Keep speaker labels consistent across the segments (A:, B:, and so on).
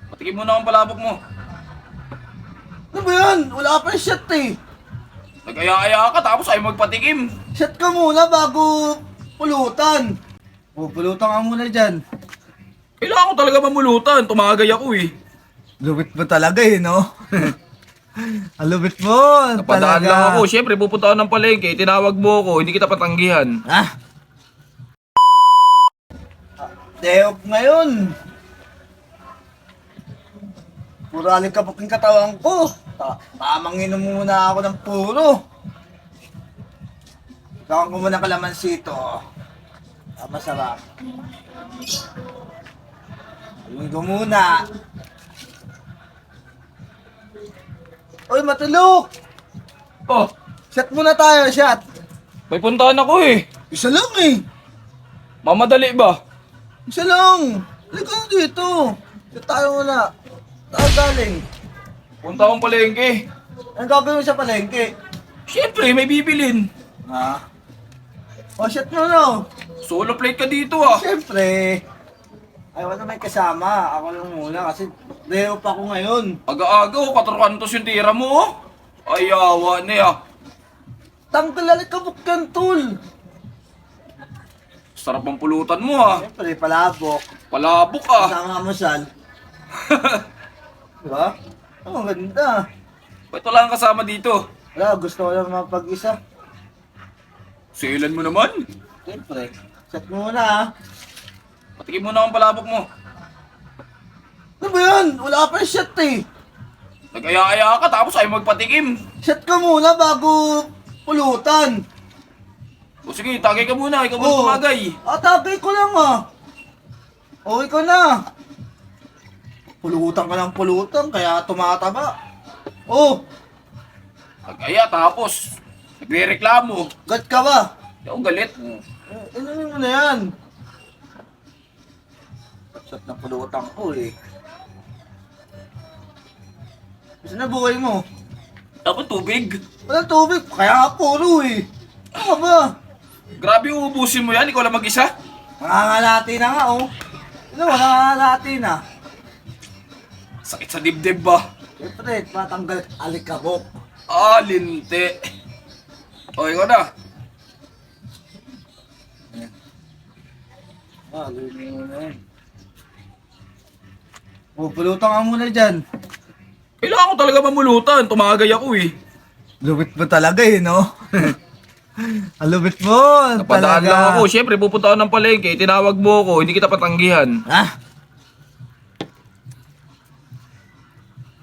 A: Patikim mo na ang palabok mo.
B: Ano ba yan? Wala pa yung shot eh.
A: Nag-aya-aya ka tapos ayaw magpatikim.
B: Shot ka muna bago pulutan. Pulutan ka muna dyan.
A: Kailangan ko talaga mamulutan. Tumagay ako eh.
B: Lubit mo talaga eh, no? Ang lubit mo,
A: Napadaan
B: talaga.
A: lang ako. Siyempre, pupunta ako ng palengke. Tinawag mo ako. Hindi kita patanggihan.
B: Ah? Day off ngayon. Puro alikabok yung katawan ko. Tamang inom muna ako ng puro. Gawin ko muna kalamansito. Masarap. Inumin ko muna. Uy, matulog!
A: Oh,
B: Shot muna tayo, shot.
A: may puntahan ako eh.
B: Isa lang eh.
A: Mamadali ba?
B: Isa lang. Halika na dito. Shot tayo muna. Saan galing?
A: Punta akong palengke.
B: Anong gagawin mo sa palengke?
A: Siyempre, may bibilin.
B: Ha? O, shot mo no.
A: Solo plate ka dito ah.
B: Siyempre. Ay, wala may kasama. Ako lang muna kasi day off ako ngayon.
A: Aga-aga oh, 400 yung tira mo oh. Ay, awa na ya.
B: Tanggal alikabok yan, tol.
A: Sarap ang pulutan mo ah.
B: Siyempre, palabok.
A: Palabok ah.
B: Kasama masal. Diba? Oh, ang ganda.
A: Ba't wala kang kasama dito?
B: Wala, gusto ko lang mapag-isa.
A: Silan mo naman.
B: Siyempre. Shot mo muna ha.
A: Patikim mo na ang palabok mo.
B: Ano ba yan? Wala pa yung shot eh.
A: Nag-aya-aya ka tapos ayaw magpatikim.
B: Shot ka muna bago pulutan.
A: O sige, tagay ka muna. Ikaw muna
B: Oo.
A: tumagay.
B: Tagay ko lang ah. Uwi ko na. Pulutan ka ng pulutan kaya tumataba. Oh,
A: Nag-aya tapos nagre-reklamo.
B: gat ka ba?
A: Hindi ako galit.
B: Inumin mo na yan. Shot ng pulutan ko eh. Gusto na buhay mo?
A: Dapat tubig.
B: Walang tubig, kaya puro eh. Ano ba?
A: Grabe uubusin mo yan. Ikaw lang mag-isa.
B: Nangangalati na nga oh. Ano, nangangalati na.
A: Sakit sa dibdib ba?
B: Siyempre, matanggal alikabok.
A: Ah, linte. O, ikaw na.
B: Gawin mo na yan. Pulutan ka muna dyan.
A: Kailangan ko talaga mamulutan. Tumagay ako eh.
B: Lubit mo talaga eh, no? Ang lubit mo,
A: Napadaan
B: talaga.
A: lang ako. Siyempre, pupunta ako ng palengke. Tinawag mo ako. Hindi kita patanggihan.
B: Ha?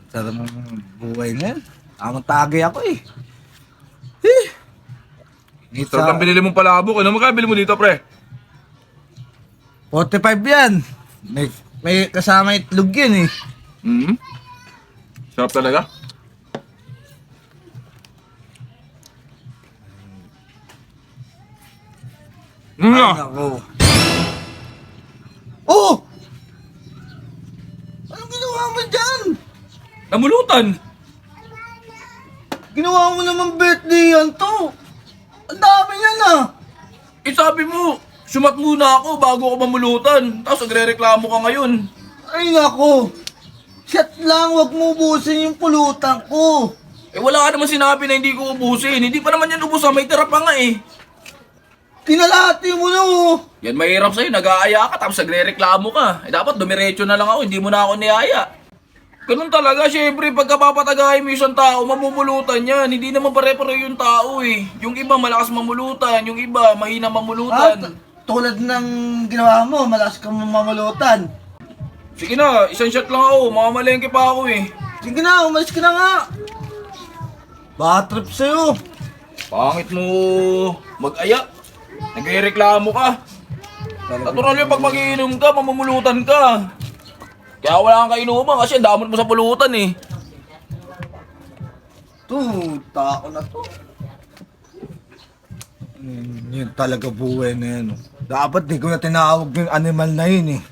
B: Sarap ng buhay na yan. Tamang tagay ako eh.
A: Ito lang binili mong palabok. Ano magkabili mo dito, pre?
B: 45 yan. May kasama itlog yan eh.
A: Hmm? Sarap talaga.
B: Ay, nako. Oh! Anong ginawa mo dyan?
A: Namulutan.
B: Ginawa mo naman birthday yan to. Ang dami yan ah.
A: Eh sabi mo, sumat muna ako bago ako mamulutan. Tapos nagre-reklamo ka ngayon.
B: Ay nako. Shot lang, wag mo ubusin yung pulutan ko.
A: Eh wala ka naman sinabi na hindi ko ubusin. Hindi pa naman yan ubusan, may tira pa nga eh.
B: Kinalati mo na oh.
A: Yan mahirap sa'yo, nag-aaya ka tapos nagre-reklamo ka. Eh dapat dumiretso na lang ako, hindi mo na ako niaya. Ganun talaga, syempre, pagka papatagayin mo isang tao, mamumulutan yan. Hindi naman pare-pare yung tao eh. Yung iba malakas mamulutan, yung iba mahina mamulutan.
B: Tulad ng ginawa mo, malakas kang mamulutan.
A: Sige na, isang shot lang ako, mamamalengke pa ako eh.
B: Sige na, umalis ka na nga. Bad trip sa'yo.
A: Pangit mo mag-aya. Nagre-reklamo ka. Natural yung pag mag-iinom ka, mamumulutan ka. Kaya wala kang kainuman kasi ang damot mo sa pulutan eh.
B: Tao na to. Yun talaga buhay na yan. Dapat di ko na tinawag yung animal na yun eh.